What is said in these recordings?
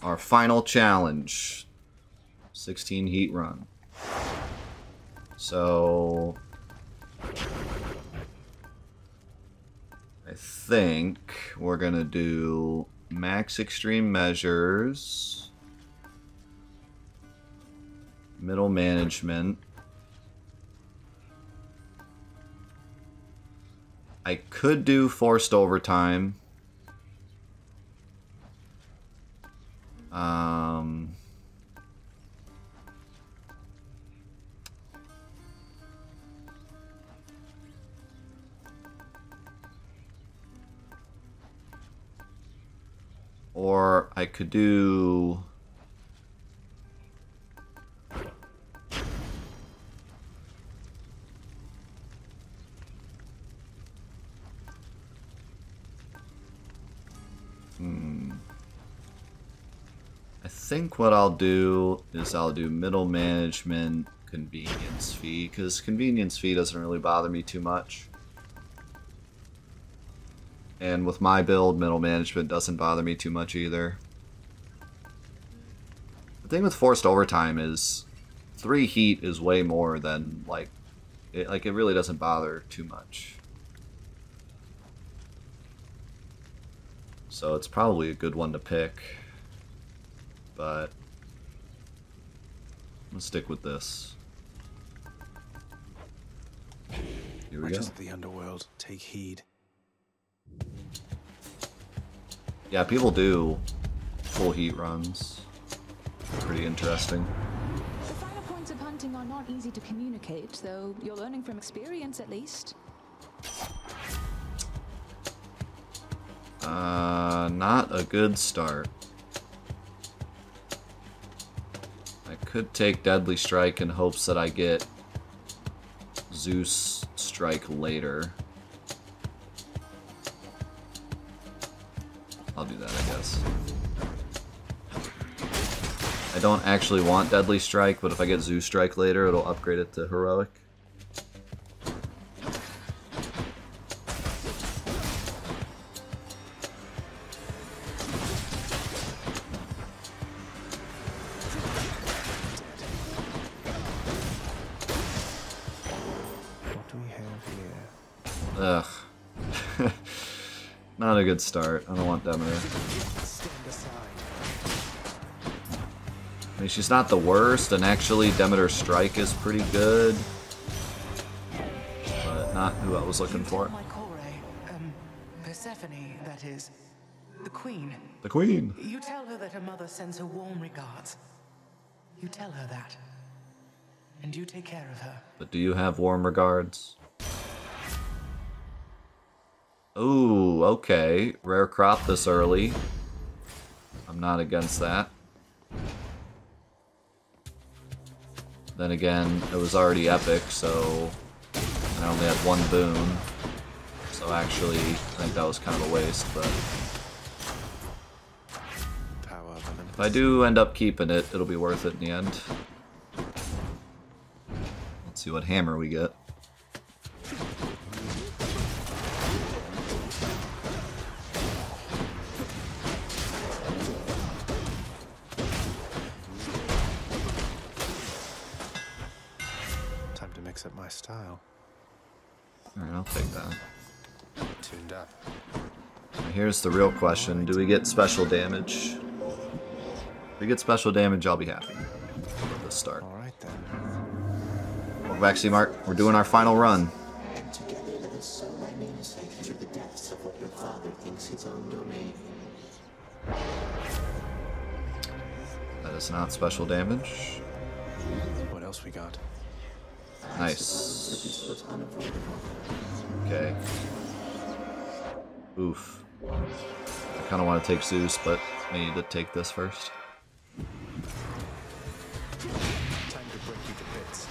our final challenge. 16 heat run. So I think we're gonna do max extreme measures, middle management. I could do forced overtime. Or I could do... I think what I'll do is I'll do middle management convenience fee, because convenience fee doesn't really bother me too much. And with my build, middle management doesn't bother me too much either. The thing with forced overtime is 3 heat is way more than like it really doesn't bother too much. So it's probably a good one to pick. But I'm gonna stick with this. Here we go. Watchers of the underworld, take heed. Yeah, people do full heat runs. Pretty interesting. The finer points of hunting are not easy to communicate, though you're learning from experience at least. Not a good start. I could take Deadly Strike in hopes that I get Zeus Strike later. I'll do that, I guess. I don't actually want Deadly Strike, but if I get Zeus Strike later, it'll upgrade it to Heroic. Ugh. Not a good start. I don't want Demeter. I mean, she's not the worst, and actually Demeter Strike is pretty good. But not who I was looking for. Persephone, that is. The Queen. The Queen! You tell her that her mother sends her warm regards. You tell her that. And you take care of her. But do you have warm regards? Ooh, okay. Rare crop this early. I'm not against that. Then again, it was already epic, so I only had 1 boon. So actually, I think that was kind of a waste, but if I do end up keeping it, it'll be worth it in the end. Let's see what hammer we get. Up my style. Alright, I'll take that. Tuned up. Now here's the real question. Do we get special damage? If we get special damage, I'll be happy with this start. Alright then. Welcome back, C-Mark. We're doing our final run. That is not special damage. What else we got? Nice. Okay. Oof. I kind of want to take Zeus, but I need to take this first. Time to break you to bits.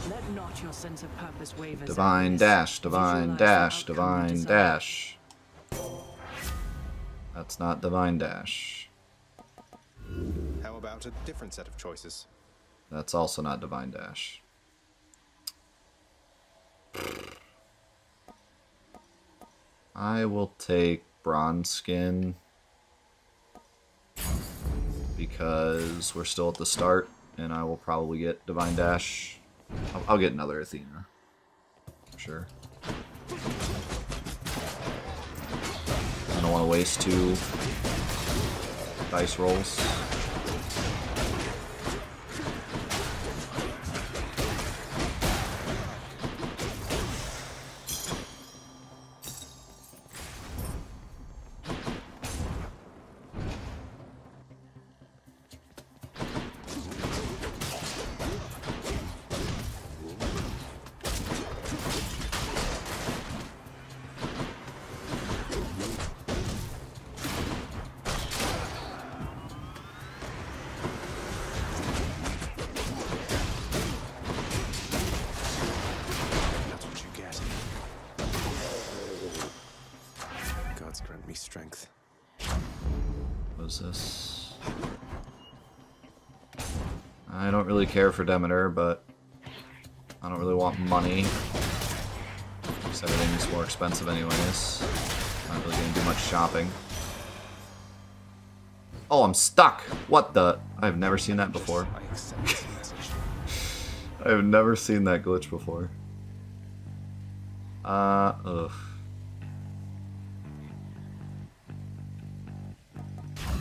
Let not your sense of purpose waver. Divine dash, divine dash, divine dash. That's not divine dash. How about about a different set of choices. That's also not Divine Dash. I will take Bronze Skin because we're still at the start, and I will probably get Divine Dash. I'll get another Athena. Sure. I don't want to waste 2 dice rolls. That's what you get. Gods grant me strength. What is this? I don't really care for Demeter, but I don't really want money. Because everything's more expensive anyways. Not really gonna do much shopping. Oh, I'm stuck! What the? I've never seen that before. I accept this message. I've never seen that glitch before. Ugh.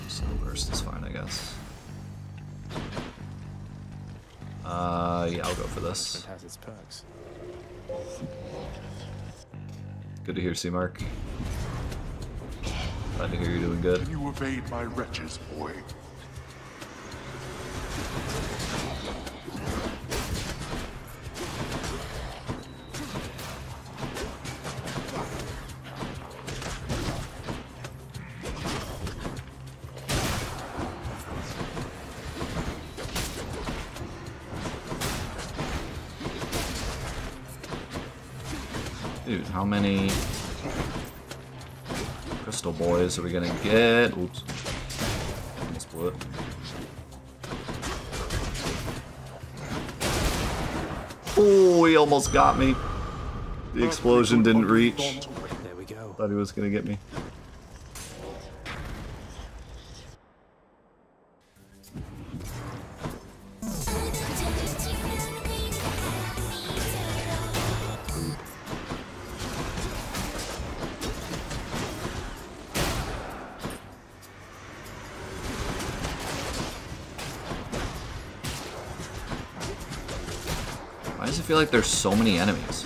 Snow Burst is fine, I guess. Yeah, I'll go for this. It has its perks. Good to hear, C-Mark. Glad to hear you're doing good. Can you evade my wretches, boy? Dude, how many crystal boys are we gonna get? Oops. Almost blew it. Oh, he almost got me. The explosion didn't reach. There we go. Thought he was gonna get me. Why does it feel like there's so many enemies?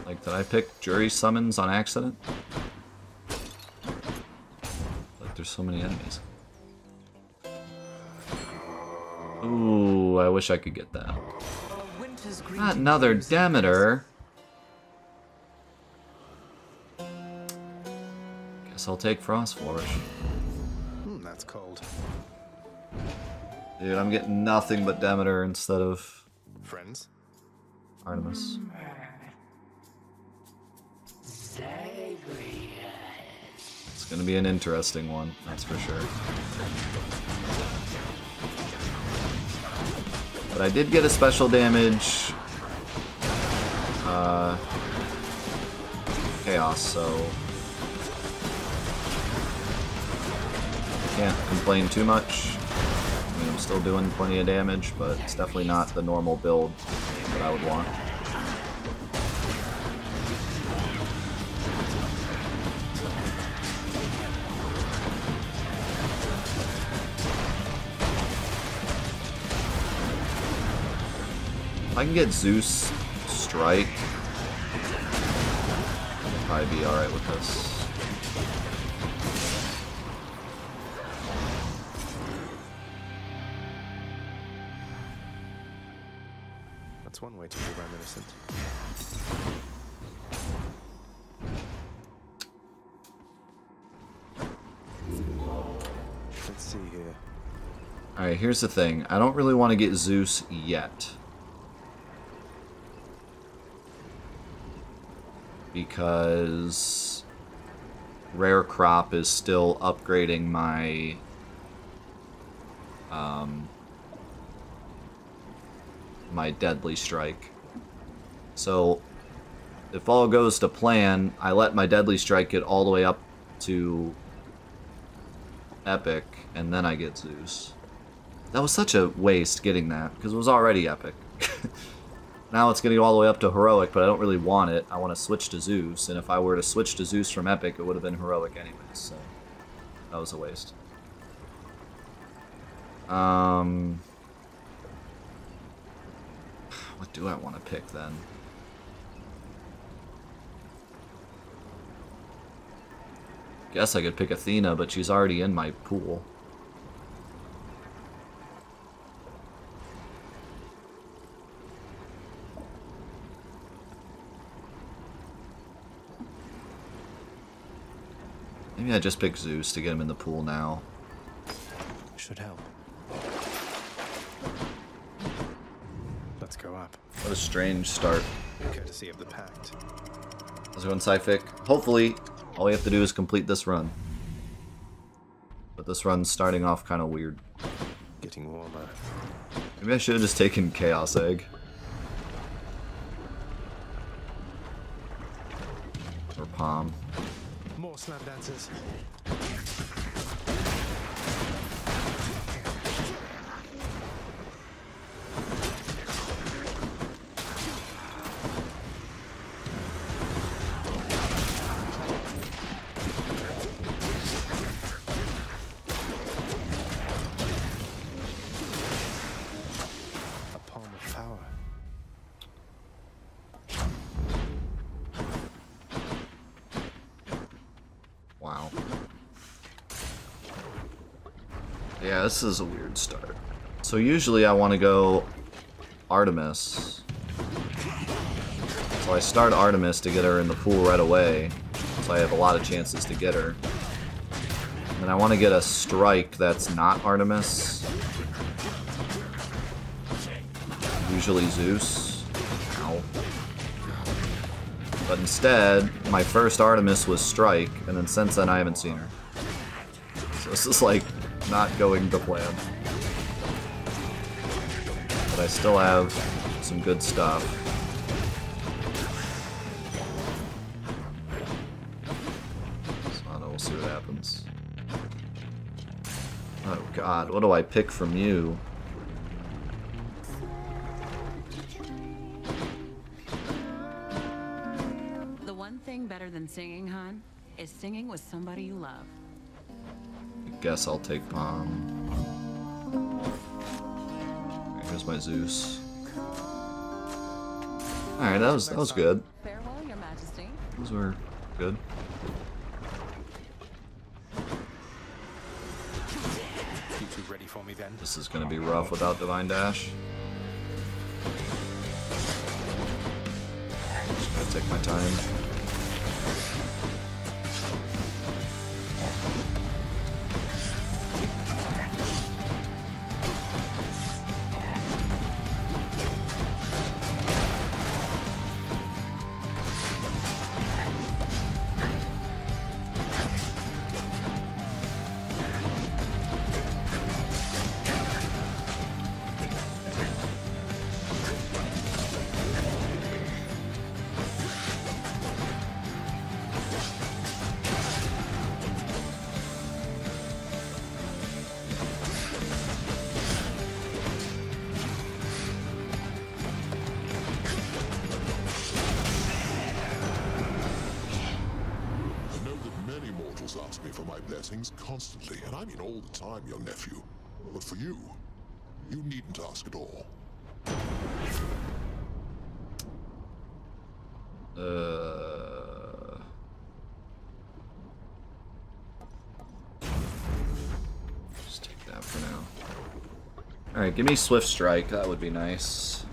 Like, did I pick Jury Summons on accident? Like, there's so many enemies. Ooh, I wish I could get that. Winter's Not another Demeter. Guess I'll take Frost Flourish. That's cold. Dude, I'm getting nothing but Demeter instead of Friends? Artemis. It's gonna be an interesting one, that's for sure. But I did get a special damage chaos, so can't complain too much. I mean, I'm still doing plenty of damage, but it's definitely not the normal build that I would want. If I can get Zeus Strike, I'll probably be alright with this. That's one way to be reminiscent. Let's see here. Alright, here's the thing. I don't really want to get Zeus yet. because Rare Crop is still upgrading my my Deadly Strike. So if all goes to plan, I let my Deadly Strike get all the way up to Epic, and then I get Zeus. That was such a waste getting that, because it was already Epic. Now it's getting all the way up to Heroic, but I don't really want it. I want to switch to Zeus, and if I were to switch to Zeus from Epic, it would have been Heroic anyways, so that was a waste. What do I want to pick then? Guess I could pick Athena, but she's already in my pool. Maybe I just pick Zeus to get him in the pool now. Should help. Let's go up. What a strange start. Courtesy of the Pact. How's it going, Psyphic? Hopefully, all we have to do is complete this run. But this run's starting off kind of weird. Getting warmer. Maybe I should have just taken Chaos Egg. Or Palm. More snap dancers. A palm of power. Wow. Yeah, this is a weird start. So usually I want to go Artemis. So I start Artemis to get her in the pool right away. So I have a lot of chances to get her. And I want to get a strike that's not Artemis. Usually Zeus. Ow. But instead, my first Artemis was Strike, and then since then I haven't seen her. So this is like not going to plan. But I still have some good stuff. So I don't know, we'll see what happens. Oh god, what do I pick from you? The one thing better than singing, hon, is singing with somebody you love. I guess I'll take Palm. Here's my Zeus. Alright, that was good. Farewell, Your Majesty. Those were good. You two ready for me then? This is gonna be rough without Divine Dash. Just gotta take my time. I know that many mortals ask me for my blessings constantly, and I mean all the time, young nephew. But for you, you needn't ask at all. Just take that for now. Alright, give me Swift Strike, that would be nice.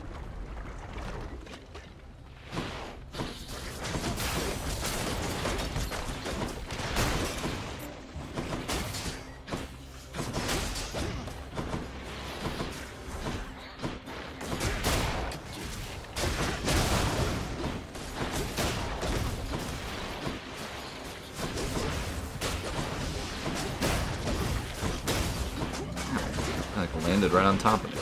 Landed right on top of me.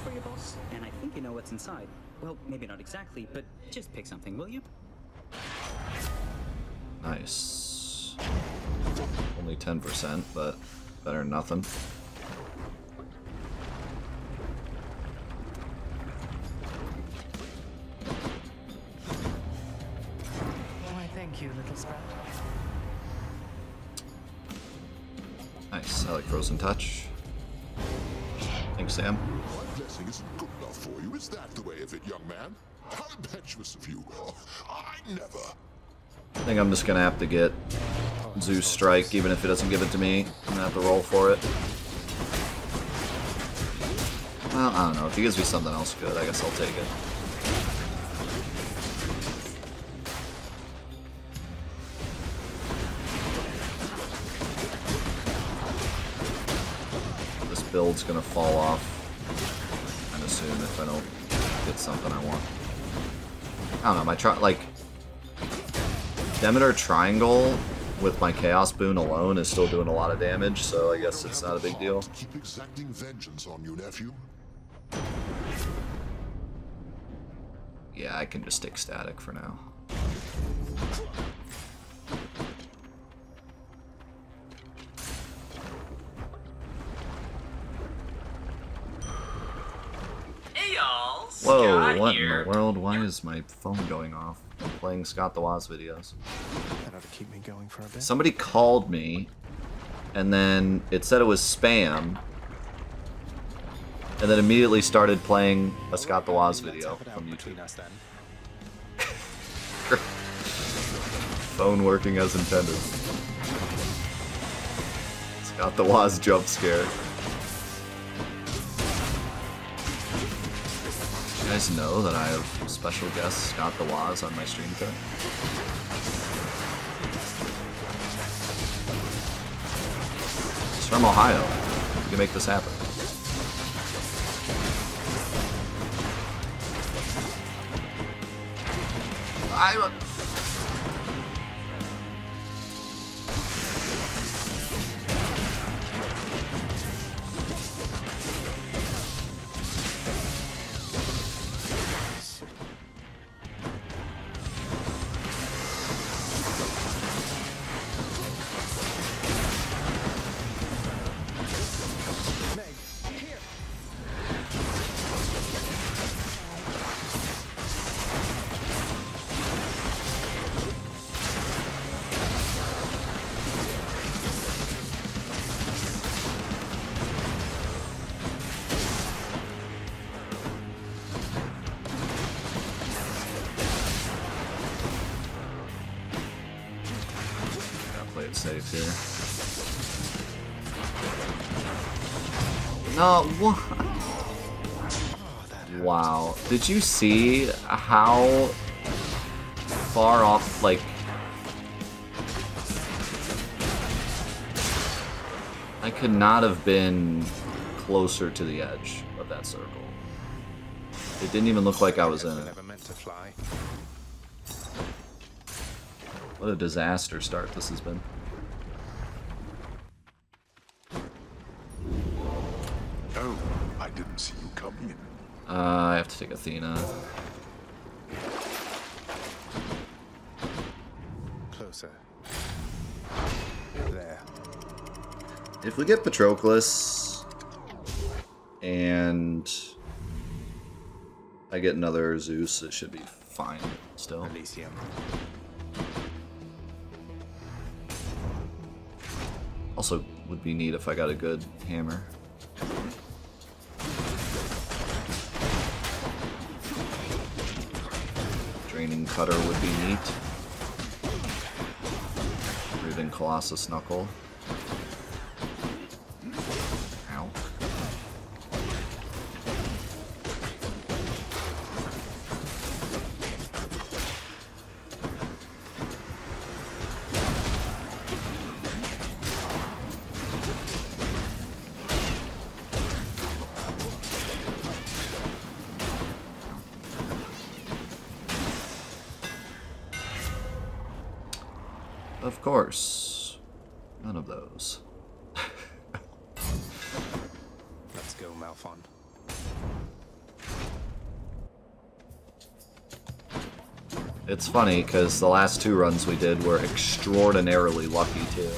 For your boss, and I think you know what's inside. Well, maybe not exactly, but just pick something, will you? Nice. Only 10%, but better than nothing. Why, thank you, little sprout. Nice. I like Frozen Touch. Thanks, Sam. My blessing isn't good enough for you. Is that the way of it, young man? How impetuous of you. Oh, I never. I think I'm just gonna have to get Zeus Strike, even if it doesn't give it to me. I'm gonna have to roll for it. Well, I don't know. If he gives me something else good, I guess I'll take it. This build's gonna fall off kinda soon if I don't get something I want. I don't know, like Demeter Triangle with my Chaos Boon alone is still doing a lot of damage, so I guess it's not a big deal. Keep exacting vengeance on you, nephew. Yeah, I can just stick static for now. Hey y'all! Whoa, Scott what here. in the world? Why is my phone going off? I'm playing Scott the Woz videos. That ought to keep me going for a bit. Somebody called me, and then it said it was spam, and then immediately started playing a Scott the Woz video Let's have it out from YouTube. between us then. Phone working as intended. Scott the Woz jump scare. You guys know that I have special guest Scott the Woz on my stream chat? He's from Ohio. You can make this happen. Play it safe here. No, what? Wow. Did you see how far off, like... I could not have been closer to the edge of that circle. It didn't even look like I was in it. Never meant to fly. What a disaster start this has been. Oh, I didn't see you coming in. I have to take Athena. Closer. There. If we get Patroclus and I get another Zeus, it should be fine still. Elysium. Also, would be neat if I got a good hammer. Draining Cutter would be neat. Breathing Colossus Knuckle. Ow. Of course. None of those. Let's go, Malphon. It's funny, because the last 2 runs we did were extraordinarily lucky, too.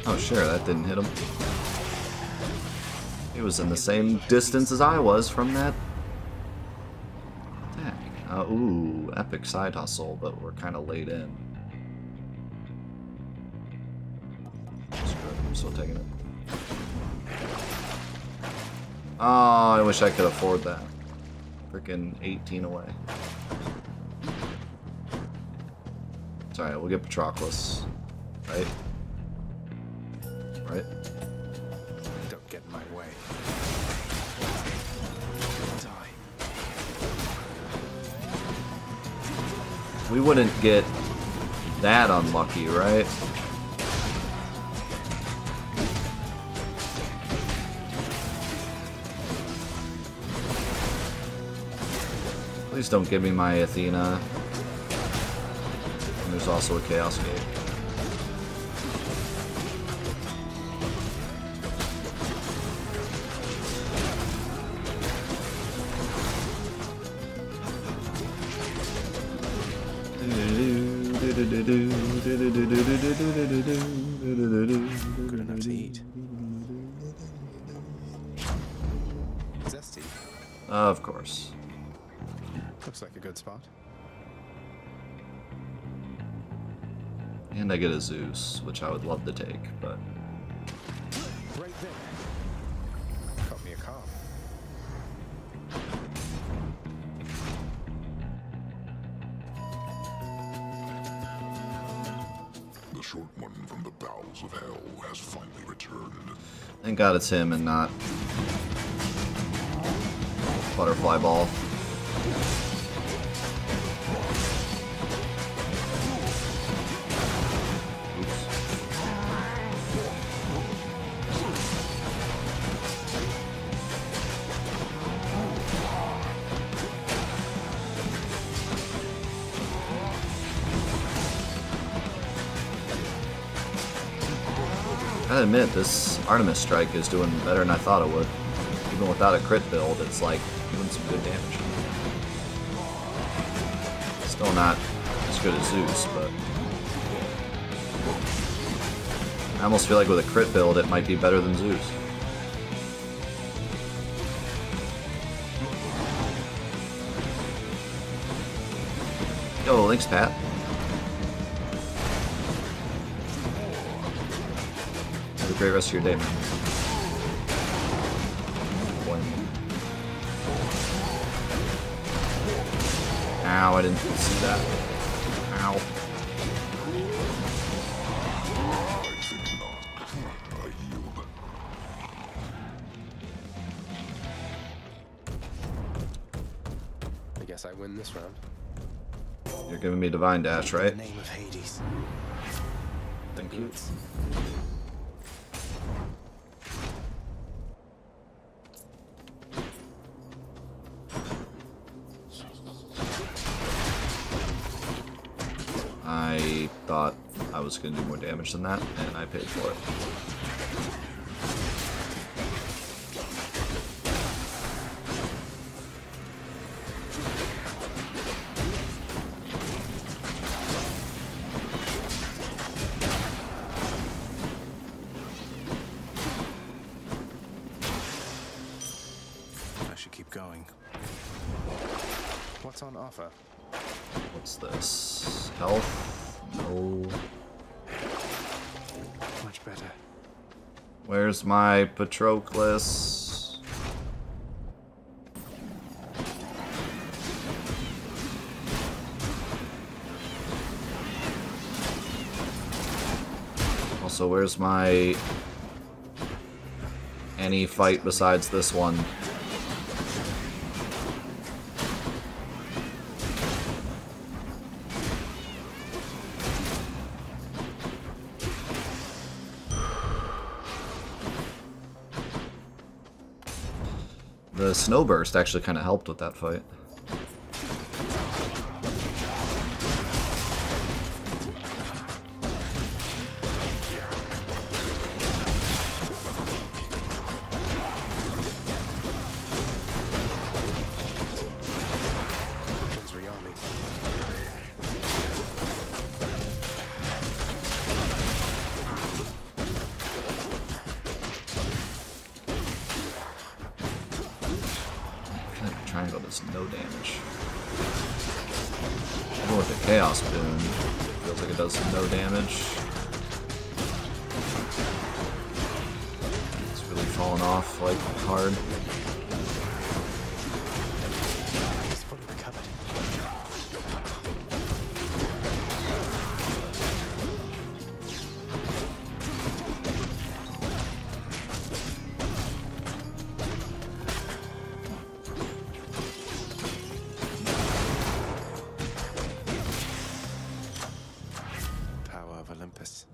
Oh, sure, that didn't hit him. He was in the same distance as I was from that attack. Ooh, epic side hustle, but we're kind of late in. Screw it, I'm still taking it. Oh, I wish I could afford that. Freaking 18 away. It's alright, we'll get Patroclus. Right? Right? Don't get in my way. Die. We wouldn't get that unlucky, right? Please don't give me my Athena. And there's also a Chaos Gate. Good enough to eat. Zesty. Of course. Looks like a good spot. And I get a Zeus, which I would love to take, but... Right there. Caught me a calf. The short one from the bowels of hell has finally returned. Thank God it's him and not... Butterfly Ball. I gotta admit, this Artemis Strike is doing better than I thought it would. Even without a crit build, it's like doing some good damage. Still not as good as Zeus, but... I almost feel like with a crit build, it might be better than Zeus. Yo, thanks, Pat. Have a great rest of your day, man. Boy. Ow, I didn't see that. Ow. I yield. I guess I win this round. You're giving me Divine Dash, right? In the name of Hades. Thank you. I thought I was going to do more damage than that, and I paid for it. I should keep going. What's on offer? What's this? Health? No. Much better. Where's my Patroclus? so where's my... any fight besides this one? The snowburst actually kind of helped with that fight. Triangle does no damage. Even with the Chaos Boon, feels like it does no damage. It's really falling off like hard. He's fully recovered. Power of Olympus.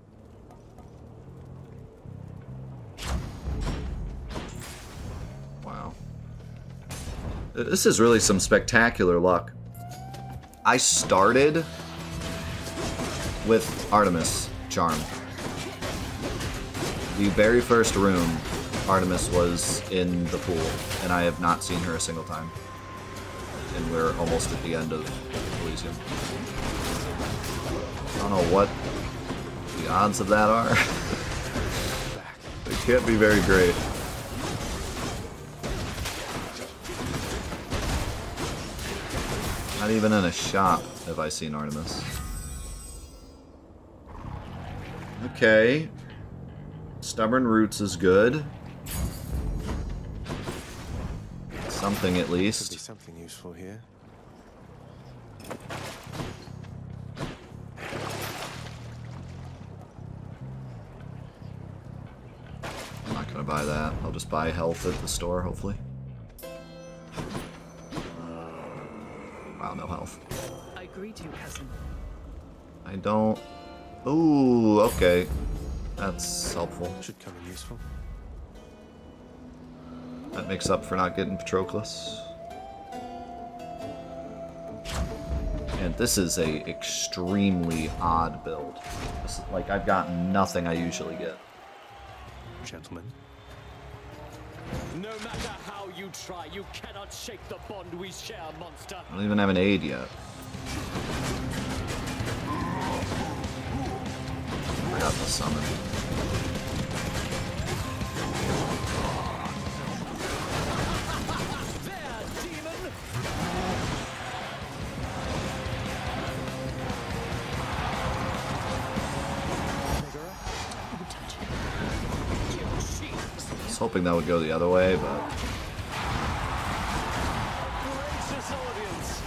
Wow. This is really some spectacular luck. I started with Artemis Charm. The very first room, Artemis was in the pool, and I have not seen her a single time. And we're almost at the end of Elysium. I don't know what the odds of that are. They can't be very great. Not even in a shop have I seen Artemis. Okay. Stubborn Roots is good. Something at Could be least. something useful here. I'm not gonna buy that. I'll just buy health at the store, hopefully. Wow, no health. I greet you, cousin. I don't... Ooh, okay. That's helpful. Should come in useful. That makes up for not getting Patroclus. And this is a extremely odd build. This is, like, I've got nothing I usually get. Gentlemen. No matter how you try, you cannot shake the bond we share, monster. I don't even have an aid yet. I got the summon. There, demon! I was hoping that would go the other way, but... Gracious audience!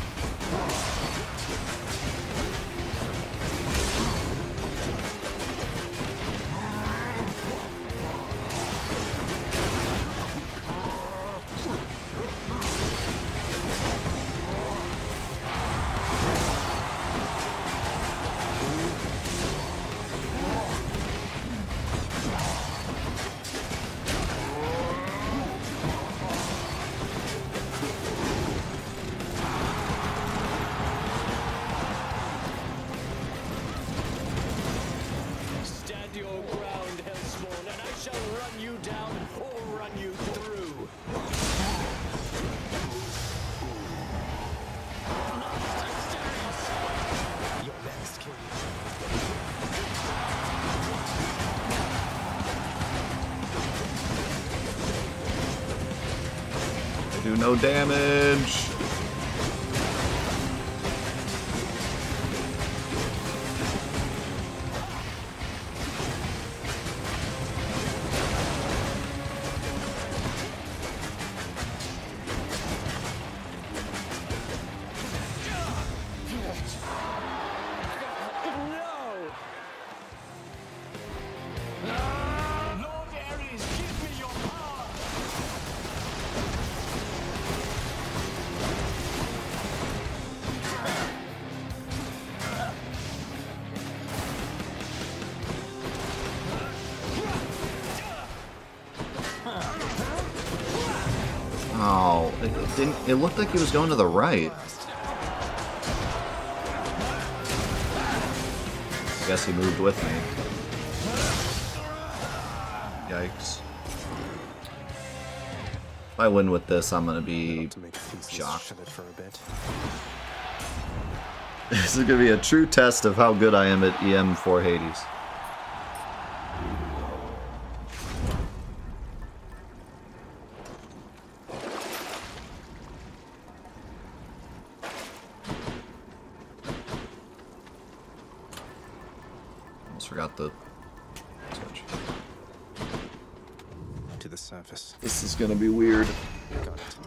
Stand your ground, Hellspawn, and I shall run you down or run you through. Your next kill. I do no damage! No! Oh, it didn't. It looked like he was going to the right. I guess he moved with me. Yikes. If I win with this, I'm gonna be shocked. This is gonna be a true test of how good I am at EM4 Hades. Almost forgot the switch. To the surface. This is gonna be weird. Got it.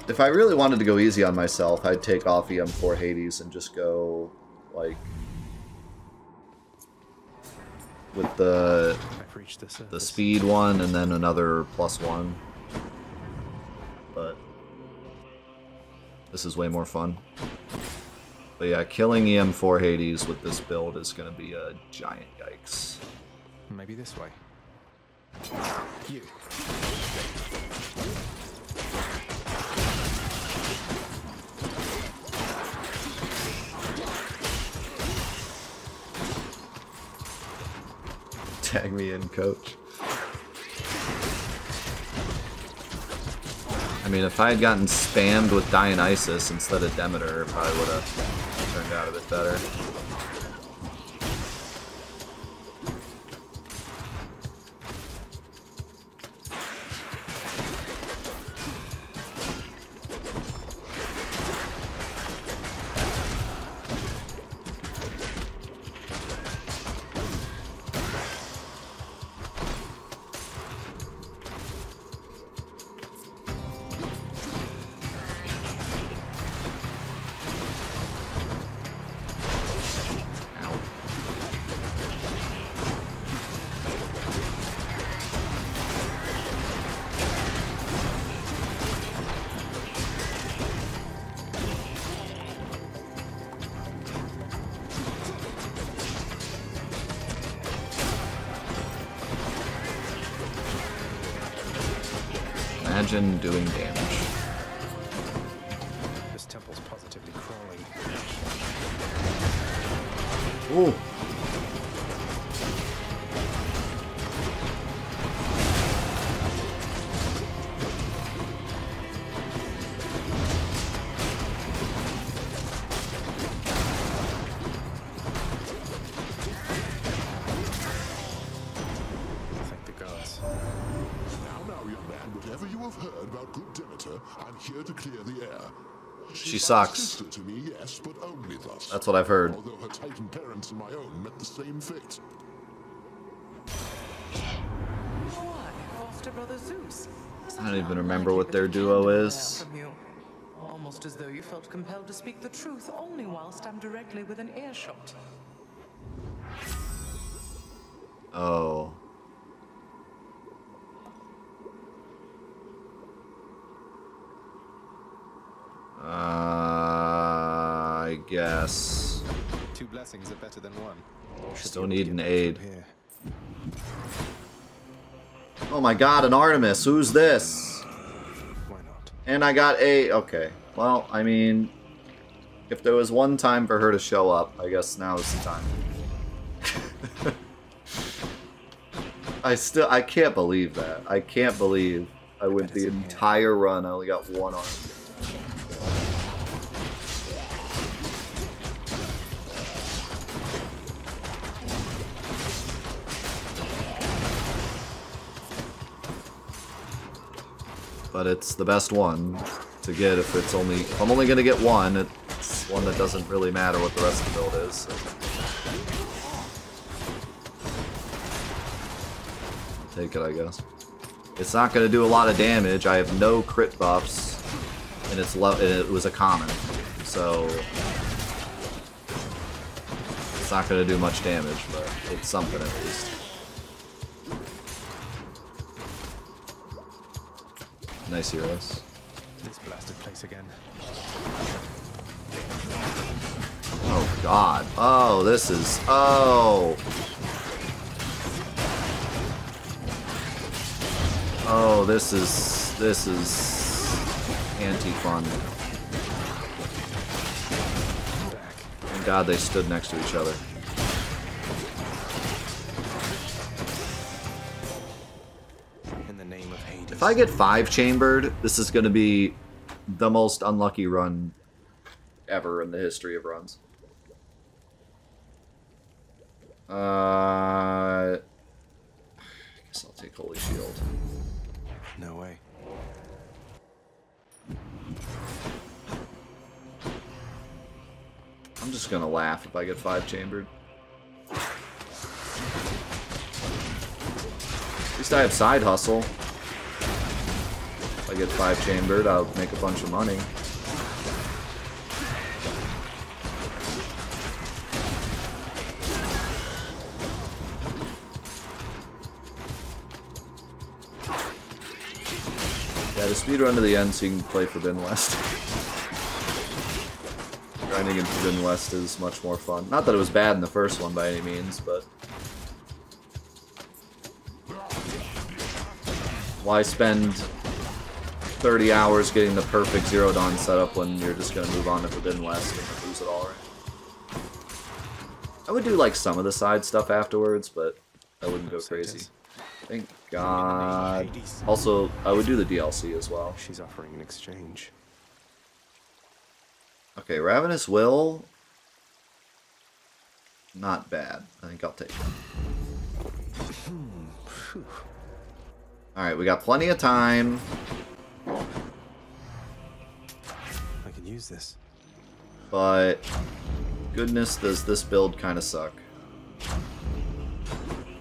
If I really wanted to go easy on myself, I'd take off EM4 Hades and just go, like, with the speed one and then another +1. But this is way more fun. But yeah, killing EM4 Hades with this build is going to be a giant yikes. Maybe this way. You. Tag me in, coach. I mean, if I had gotten spammed with Dionysus instead of Demeter, it probably would have turned out a bit better. Imagine doing damage. This temple's positively crawling. Ooh. Thank the gods. Now, young man, whatever you have heard about good Demeter, I'm here to clear the air. She sucks. Sister to me, yes, but only thus. That's what I've heard. Although her Titan parents and my own met the same fate. Why, foster brother Zeus? I don't even remember what their duo is. From you. Almost as though you felt compelled to speak the truth only whilst I'm directly within earshot. Oh. I guess. Two blessings are better than one. Still need an aid. Here. Oh my god, an Artemis. Who's this? Why not? And I got a... Okay. Well, I mean... If there was one time for her to show up, I guess now is the time. I can't believe that. I can't believe I went the entire run. I only got one arm. But it's the best one to get if I'm only gonna get one, it's one that doesn't really matter what the rest of the build is. So. I'll take it, I guess. It's not gonna do a lot of damage. I have no crit buffs, and it was a common, so it's not gonna do much damage, but it's something at least. Nice heroes. This blasted place again. Oh god. Oh, this is... Oh! Oh, this is anti-fun. Thank God they stood next to each other. In the name of Hades. If I get 5-chambered, this is going to be the most unlucky run ever in the history of runs. I guess I'll take Holy Shield. No way. I'm just gonna laugh if I get 5-chambered. At least I have side hustle. If I get 5-chambered, I'll make a bunch of money. Yeah, the speedrun to the end so you can play Forbidden West. Grinding in Forbidden West is much more fun. Not that it was bad in the first one by any means, but... why spend 30 hours getting the perfect Zero Dawn setup when you're just going to move on to Forbidden West and lose it all, right? I would do like some of the side stuff afterwards, but I wouldn't go crazy. Thank God. Also, I would do the DLC as well. She's offering an exchange. Okay, Ravenous Will. Not bad. I think I'll take it. Alright, we got plenty of time. I can use this. But goodness, does this build kind of suck.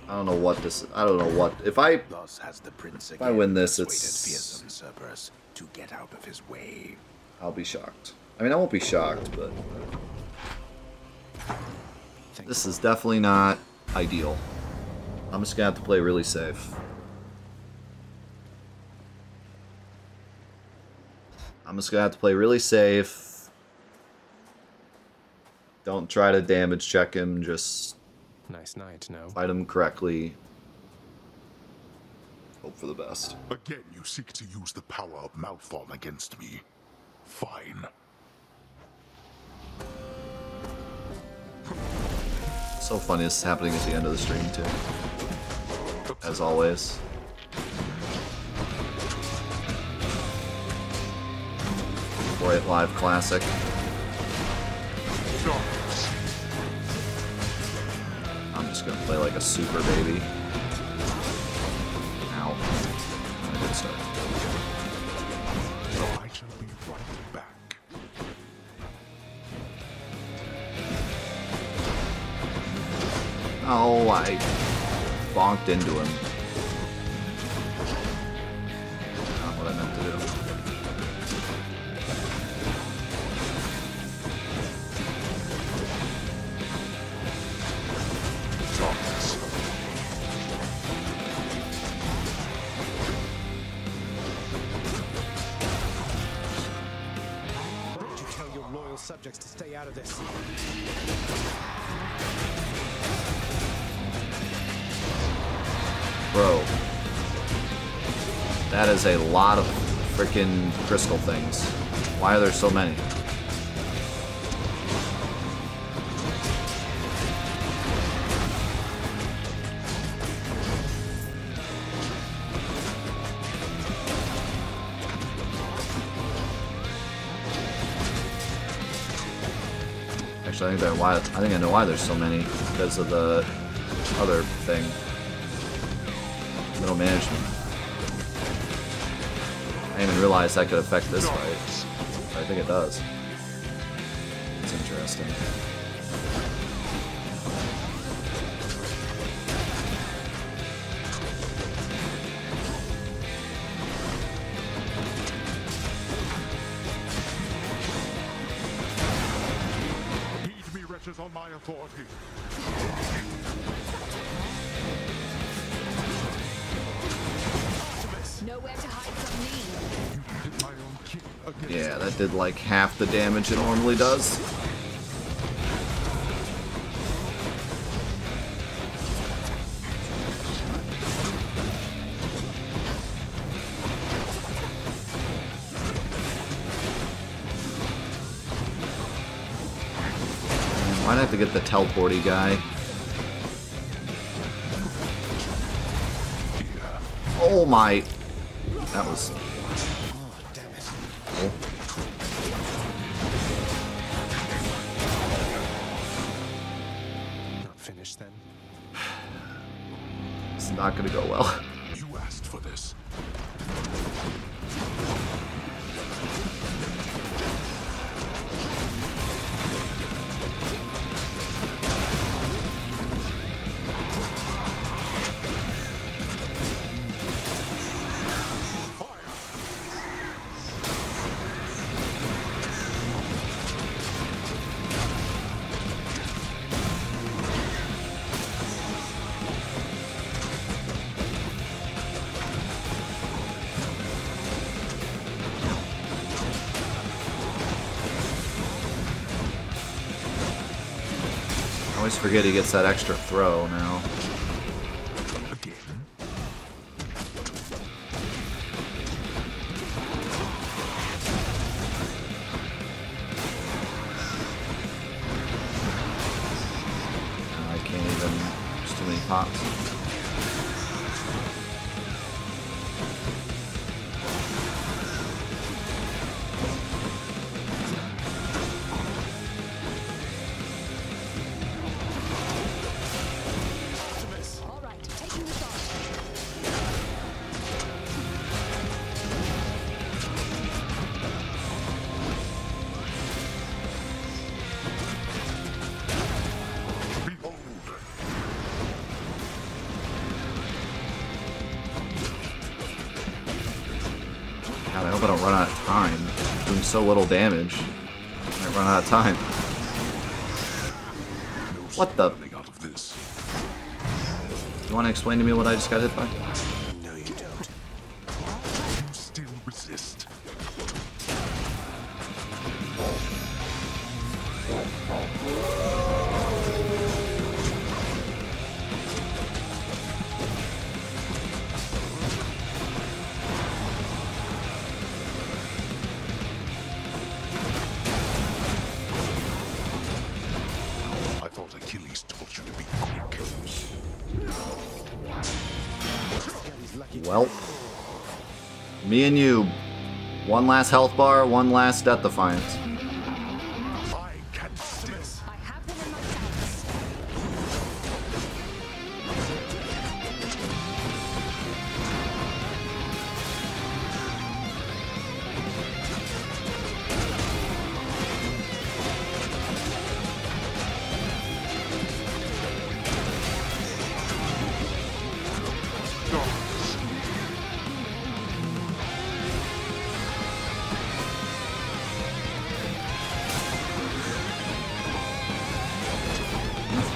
I don't know what this. I don't know what. If I win this, it's. Cerberus to get out of his way. I'll be shocked. I mean, I won't be shocked, but this is definitely not ideal. I'm just gonna have to play really safe. I'm just gonna have to play really safe. Don't try to damage check him. Just. Nice night, no? Fight him correctly. Hope for the best. Again, you seek to use the power of Malphon against me. Fine. So funny this is happening at the end of the stream, too. As always. Boy, Live Classic. I'm just gonna play like a super baby. Ow. Not a good start. I shall be right back. Oh, I bonked into him. Not what I meant to do. Subjects to stay out of this. Bro. That is a lot of freaking crystal things. Why are there so many? Actually, I think I know why there's so many, because of the other thing. Middle management. I didn't even realize that could affect this fight. I think it does. It's interesting. On my authority. Nowhere to hide from me. Yeah, that did like half the damage it normally does. Might have to get the teleporty guy. Oh my! That was... cool. Not finished then? It's not gonna go well. You asked for this. I always forget he gets that extra throw now. I can't even... There's too many pops. All right, taking the shot. Behold! God, I hope I don't run out of time. Doing so little damage. I might run out of time. What the? Out of this. You want to explain to me what I just got hit by? No, you don't. You still resist. I thought Achilles taught you to be quick. Well, me and you. One last health bar, one last death defiance. I can still. I have them in my sights.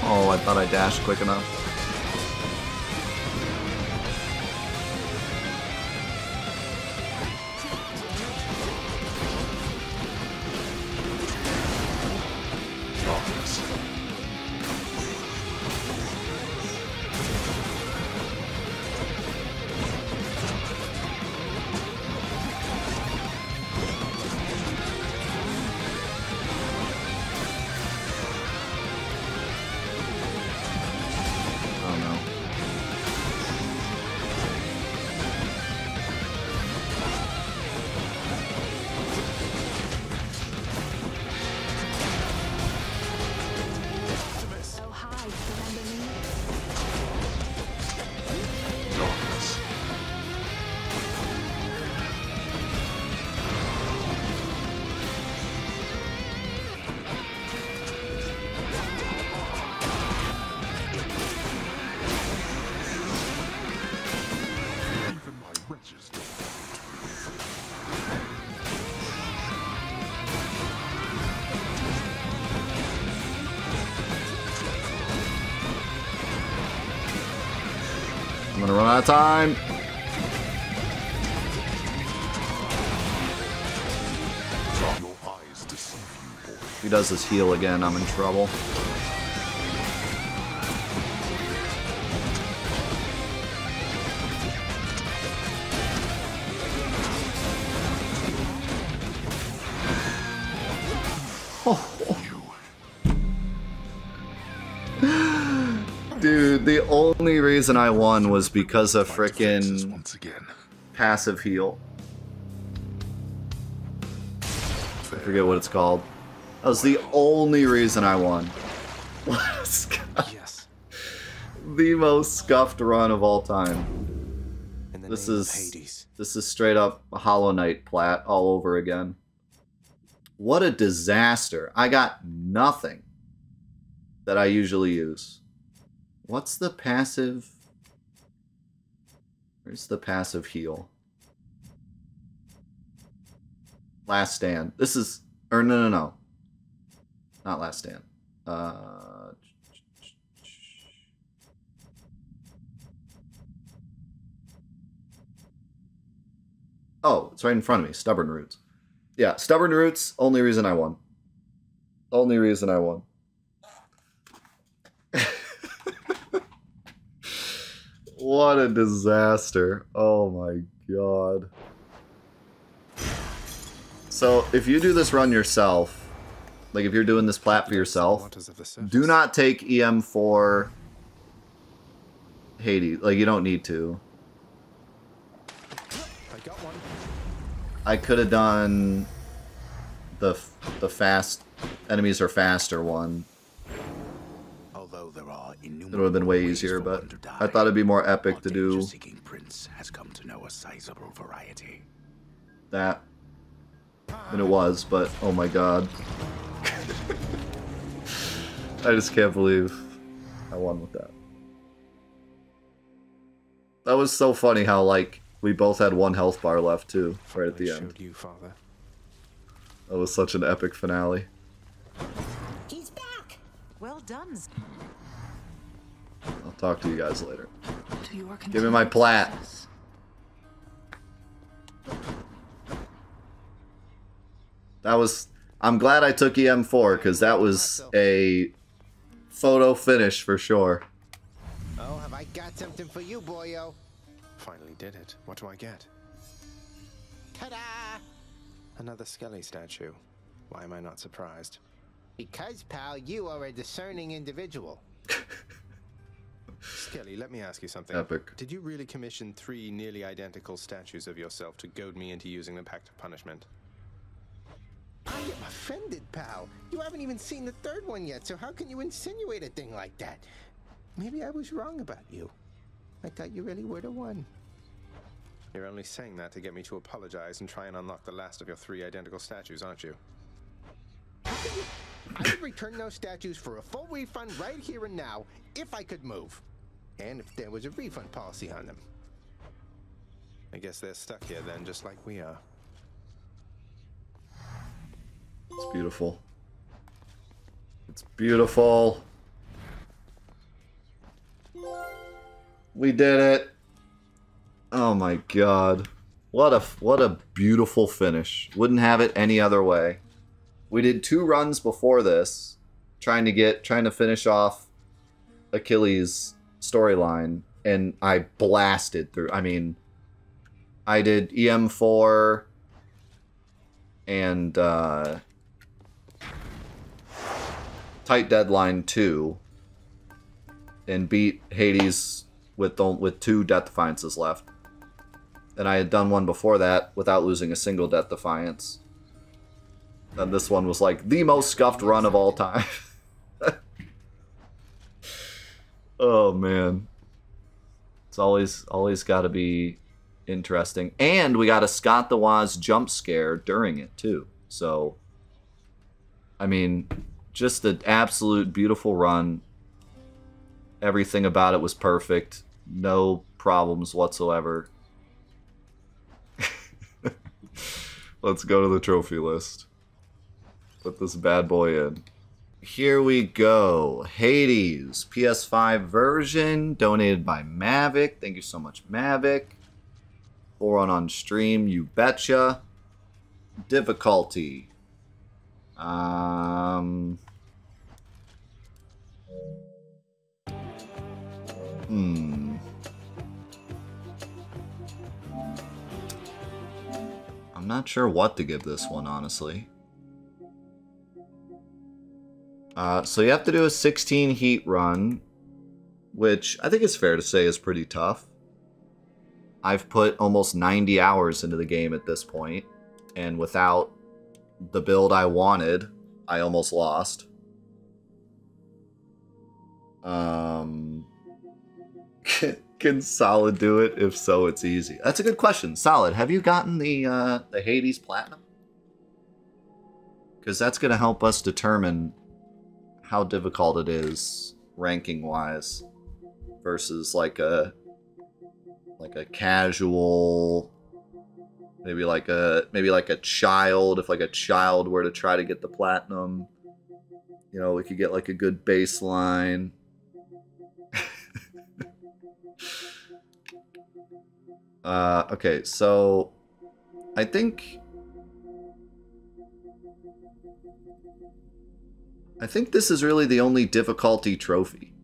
Oh, I thought I dashed quick enough. Oh no. So high, remember me? Even my wretches don't. I'm gonna run out of time. Your eyes deceive you, boy. If he does this heal again, I'm in trouble. The only reason I won was because of frickin' once again. passive heal. I forget what it's called. That was the only reason I won. Yes. The most scuffed run of all time. In the This name of is Hades. straight up Hollow Knight plat all over again. What a disaster. I got nothing that I usually use. What's the passive? Where's the passive heal? Last Stand. This is, or no. Not Last Stand. Oh, it's right in front of me. Stubborn Roots. Yeah, Stubborn Roots, only reason I won. Only reason I won. What a disaster. Oh my god. So, if you do this run yourself, like if you're doing this plat for yourself, do not take EM4 Hades. Like, you don't need to. I got one. I could have done the fast enemies are faster one. Although there are It would have been way easier, but I thought it'd be more epic to do seeking prince has come to know a sizable variety. that. And it was, but oh my god. I just can't believe I won with that. That was so funny how, like, we both had one health bar left, too, right at the end. You, Father. That was such an epic finale. He's back. Well done. I'll talk to you guys later. Give me my plat. That was... I'm glad I took EM4, because that was a photo finish for sure. Oh, have I got something for you, boyo? Finally did it. What do I get? Ta-da! Another Skelly statue. Why am I not surprised? Because, pal, you are a discerning individual. Skelly, let me ask you something. Epic. Did you really commission 3 nearly identical statues of yourself to goad me into using the Pact of Punishment? I am offended, pal. You haven't even seen the third one yet, so how can you insinuate a thing like that? Maybe I was wrong about you. I thought you really were the one. You're only saying that to get me to apologize and try and unlock the last of your 3 identical statues, aren't you? I would return those statues for a full refund right here and now, if I could move. And if there was a refund policy on them. I guess they're stuck here then, just like we are. It's beautiful. It's beautiful. We did it. Oh my god. What a beautiful finish. Wouldn't have it any other way. We did 2 runs before this, trying to finish off Achilles' storyline, and I blasted through. I mean, I did EM4 and Tight Deadline 2 and beat Hades with 2 Death Defiances left. And I had done one before that without losing a single Death Defiance. And this one was like the most scuffed run of all time. Oh man. It's always got to be interesting. And we got a Scott the Woz jump scare during it too. So I mean, just an absolute beautiful run. Everything about it was perfect. No problems whatsoever. Let's go to the trophy list. Put this bad boy in. Here we go. Hades, PS5 version, donated by Mavic. Thank you so much, Mavic. 4 on stream, you betcha. Difficulty. I'm not sure what to give this one, honestly. So you have to do a 16 heat run. which I think is fair to say is pretty tough. I've put almost 90 hours into the game at this point, and without the build I wanted, I almost lost. Can Solid do it? If so, it's easy. That's a good question. Solid, have you gotten the Hades Platinum? Because that's going to help us determine how difficult it is ranking-wise versus like a casual, maybe like a child. If like a child were to try to get the platinum, you know, we could get like a good baseline. Okay, so I think this is really the only difficulty trophy.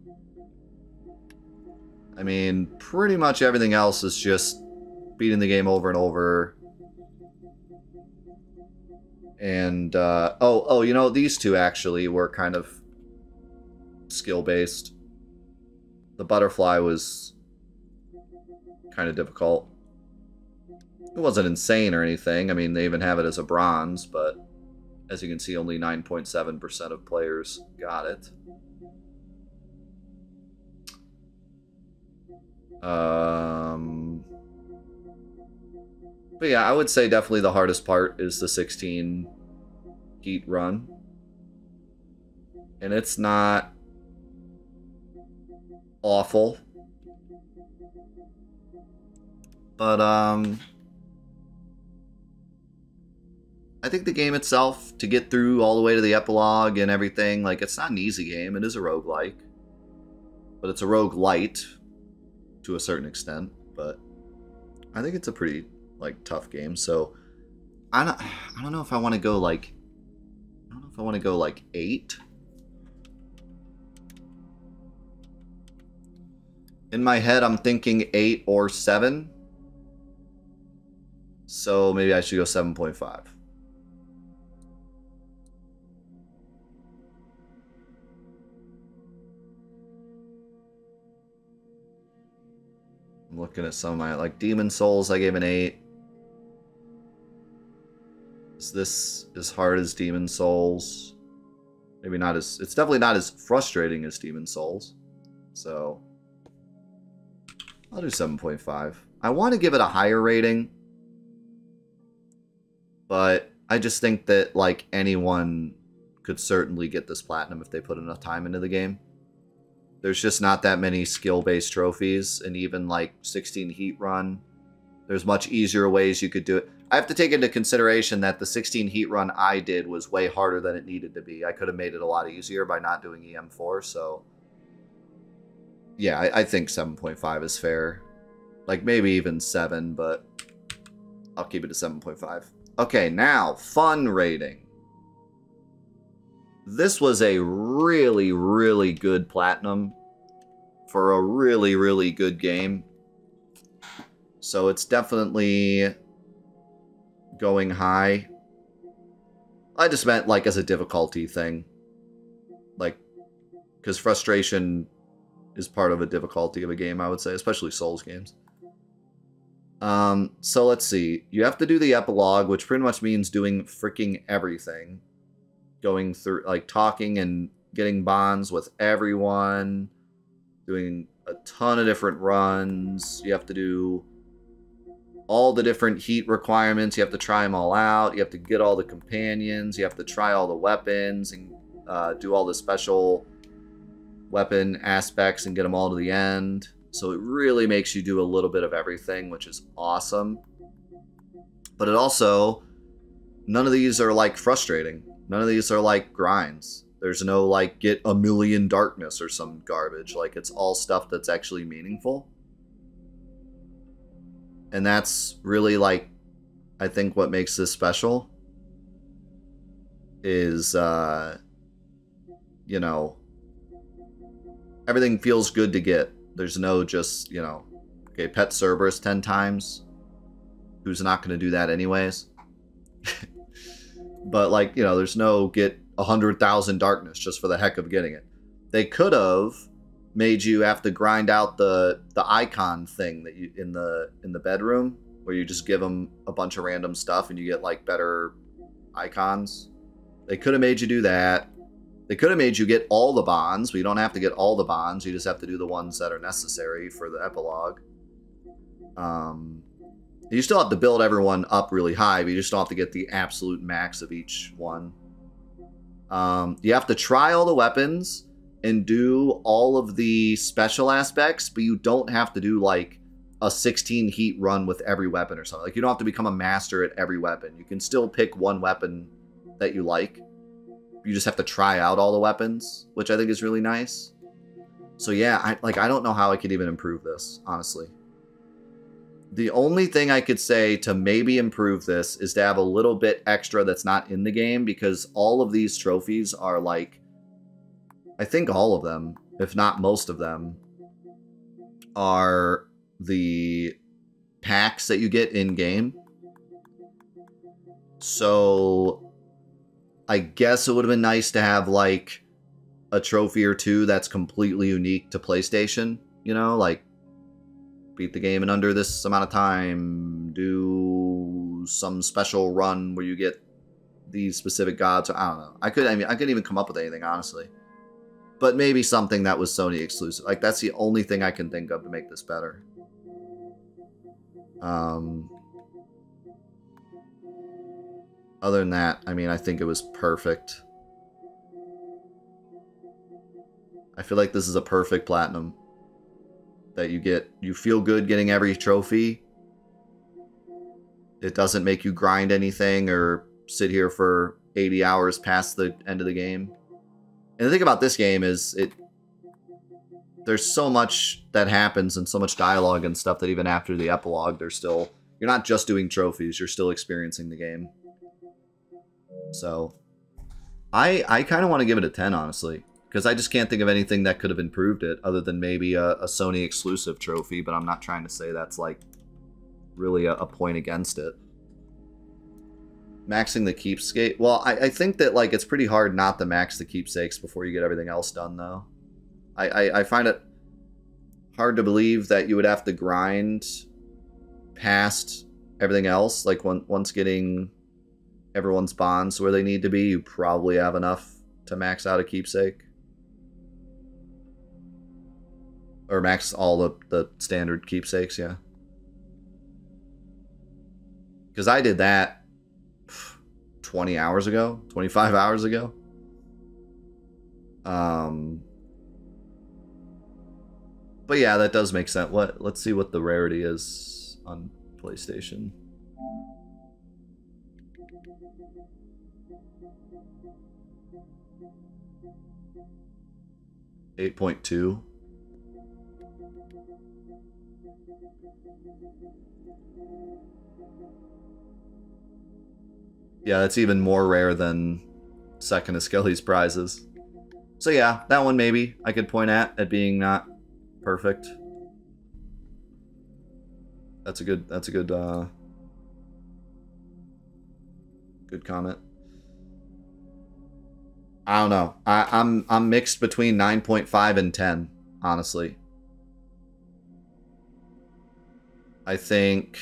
I mean, pretty much everything else is just beating the game over and over. And, oh, you know, these two actually were kind of skill-based. The butterfly was kind of difficult. It wasn't insane or anything. I mean, they even have it as a bronze, but as you can see, only 9.7% of players got it. But yeah, I would say definitely the hardest part is the 16 heat run. And it's not awful. But, I think the game itself, to get through all the way to the epilogue and everything, like, it's not an easy game. It is a roguelike. But it's a roguelite to a certain extent. But I think it's a pretty, like, tough game. So, I don't know if I want to go, like, 8. In my head, I'm thinking 8 or 7. So, maybe I should go 7.5. I'm looking at some of my, like, Demon Souls, I gave an 8. Is this as hard as Demon Souls? Maybe not as... It's definitely not as frustrating as Demon Souls. So, I'll do 7.5. I want to give it a higher rating. But I just think that, like, anyone could certainly get this platinum if they put enough time into the game. There's just not that many skill-based trophies, and even, like, 16 heat run. There's much easier ways you could do it. I have to take into consideration that the 16 heat run I did was way harder than it needed to be. I could have made it a lot easier by not doing EM4, so... Yeah, I think 7.5 is fair. Like, maybe even 7, but I'll keep it to 7.5. Okay, now, fun rating. This was a really, really good platinum for a really, really good game. So it's definitely going high. I just meant, like, as a difficulty thing. Like, because frustration is part of a difficulty of a game, I would say, especially Souls games. So let's see. You have to do the epilogue, which pretty much means doing freaking everything. Going through, like, talking and getting bonds with everyone. Doing a ton of different runs. You have to do all the different heat requirements. You have to try them all out. You have to get all the companions. You have to try all the weapons and do all the special weapon aspects and get them all to the end. So it really makes you do a little bit of everything, which is awesome. But it also, none of these are, like, frustrating. None of these are, like, grinds. There's no, like, get a million darkness or some garbage. Like, it's all stuff that's actually meaningful. And that's really, like, I think what makes this special is, you know, everything feels good to get. There's no just, you know, okay, pet Cerberus 10 times. Who's not going to do that anyways? But, like, you know, there's no get 100,000 darkness just for the heck of getting it. They could have made you have to grind out the icon thing that you in the bedroom, where you just give them a bunch of random stuff and you get like better icons. They could have made you do that. They could have made you get all the bonds, but you don't have to get all the bonds. You just have to do the ones that are necessary for the epilogue. You still have to build everyone up really high, but you just don't have to get the absolute max of each one. You have to try all the weapons and do all of the special aspects, but you don't have to do like a 16 heat run with every weapon or something. Like, you don't have to become a master at every weapon. You can still pick one weapon that you like. You just have to try out all the weapons, which I think is really nice. So yeah, I don't know how I could even improve this, honestly. The only thing I could say to maybe improve this is to have a little bit extra that's not in the game, because all of these trophies are like, I think all of them, if not most of them, are the packs that you get in-game. So I guess it would have been nice to have like a trophy or two that's completely unique to PlayStation, you know, like beat the game in under this amount of time, do some special run where you get these specific gods. I don't know. I couldn't even come up with anything, honestly. But maybe something that was Sony exclusive. Like, that's the only thing I can think of to make this better. Other than that, I mean, I think it was perfect. I feel like this is a perfect platinum. That you feel good getting every trophy. It doesn't make you grind anything or sit here for 80 hours past the end of the game. And the thing about this game is there's so much that happens and so much dialogue and stuff that even after the epilogue, you're not just doing trophies, you're still experiencing the game. So I kind of want to give it a 10, honestly. Because I just can't think of anything that could have improved it other than maybe a Sony exclusive trophy, but I'm not trying to say that's like really a point against it. Maxing the keepsake. Well, I think that like it's pretty hard not to max the keepsakes before you get everything else done, though. I find it hard to believe that you would have to grind past everything else. Like once getting everyone's bonds where they need to be, you probably have enough to max out a keepsake. Or max all the standard keepsakes, yeah. Because I did that 20 hours ago, 25 hours ago. But yeah, that does make sense. Let's see what the rarity is on PlayStation. $8.2. Yeah, that's even more rare than second of Skelly's prizes. So yeah, that one maybe I could point at being not perfect. That's a good good comment. I don't know. I'm mixed between 9.5 and 10, honestly. I think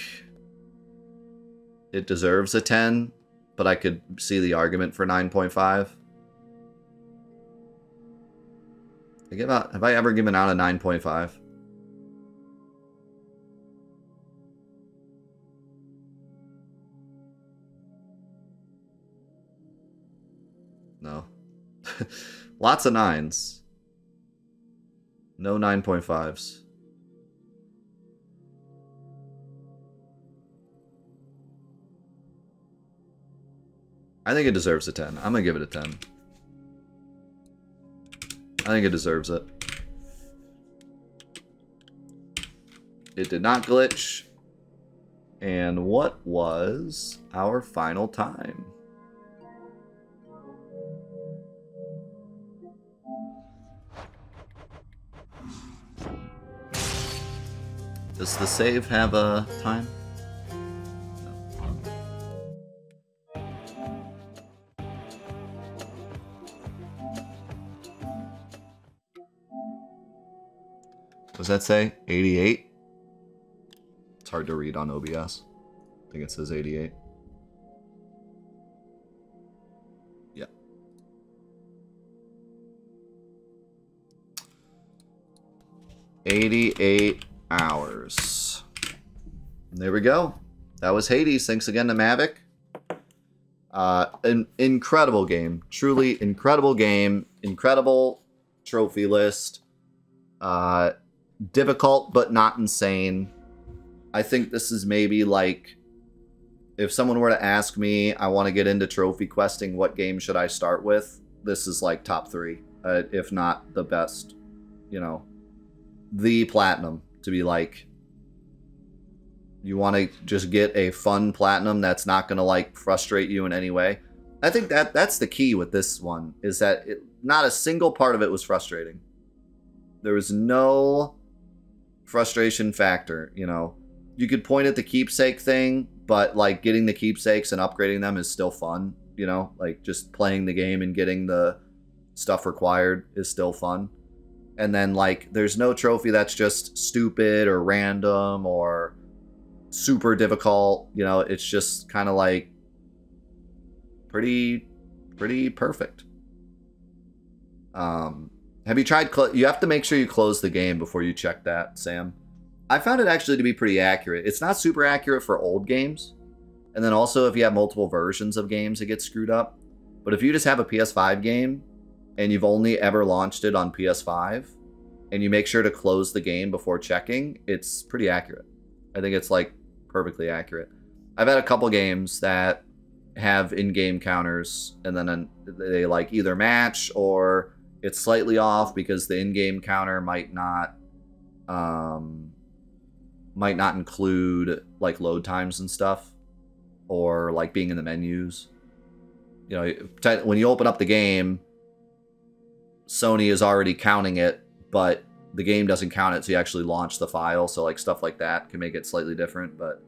it deserves a 10, but I could see the argument for 9.5. Have I ever given out a 9.5? No. Lots of 9s. No 9.5s. I think it deserves a 10. I'm gonna give it a 10. I think it deserves it. It did not glitch. And what was our final time? Does the save have a time? Does that say 88? It's hard to read on OBS. I think it says 88. Yeah. $88 hours. And there we go. That was Hades. Thanks again to Mavic. An incredible game. Truly incredible game. Incredible trophy list. Difficult, but not insane. I think this is maybe like, if someone were to ask me, I want to get into trophy questing, what game should I start with? This is like top 3, if not the best, you know, the platinum to be like, you want to just get a fun platinum that's not going to like frustrate you in any way. I think that's the key with this one, is that not a single part of it was frustrating. There was no frustration factor, you know. You could point at the keepsake thing, but like getting the keepsakes and upgrading them is still fun, you know, like just playing the game and getting the stuff required is still fun. And then like there's no trophy that's just stupid or random or super difficult, you know. It's just kind of like pretty perfect. Have you tried you have to make sure you close the game before you check that, Sam. I found it actually to be pretty accurate. It's not super accurate for old games. And then also if you have multiple versions of games, it gets screwed up. But if you just have a PS5 game and you've only ever launched it on PS5 and you make sure to close the game before checking, it's pretty accurate. I think it's like perfectly accurate. I've had a couple games that have in-game counters and then they like either match or it's slightly off because the in-game counter might not include like load times and stuff, or like being in the menus. You know, when you open up the game, Sony is already counting it, but the game doesn't count it, so you actually launch the file. So like stuff like that can make it slightly different, but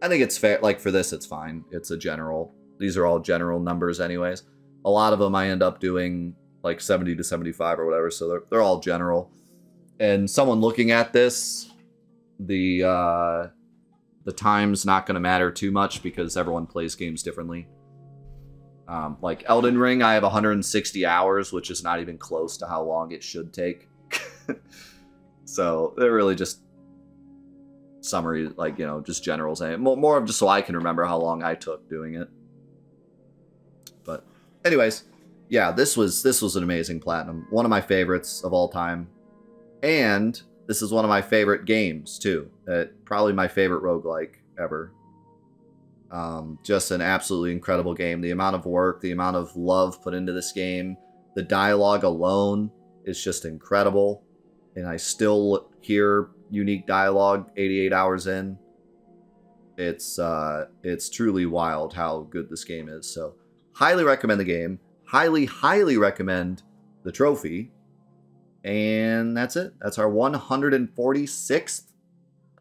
I think it's fair. Like for this, it's fine. It's a general. These are all general numbers anyways. A lot of them I end up doing like 70 to 75 or whatever, so they're all general. And someone looking at this, the time's not going to matter too much because everyone plays games differently. Like Elden Ring, I have 160 hours, which is not even close to how long it should take. So they're really just summary, like, you know, just generals. More of just so I can remember how long I took doing it. But anyways, yeah, this was an amazing platinum. One of my favorites of all time. And this is one of my favorite games, too. Probably my favorite roguelike ever. Just an absolutely incredible game. The amount of work, the amount of love put into this game, the dialogue alone is just incredible. And I still hear unique dialogue 88 hours in. It's truly wild how good this game is. So, highly recommend the game. Highly recommend the trophy. And that's it. That's our 146th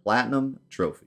Platinum Trophy.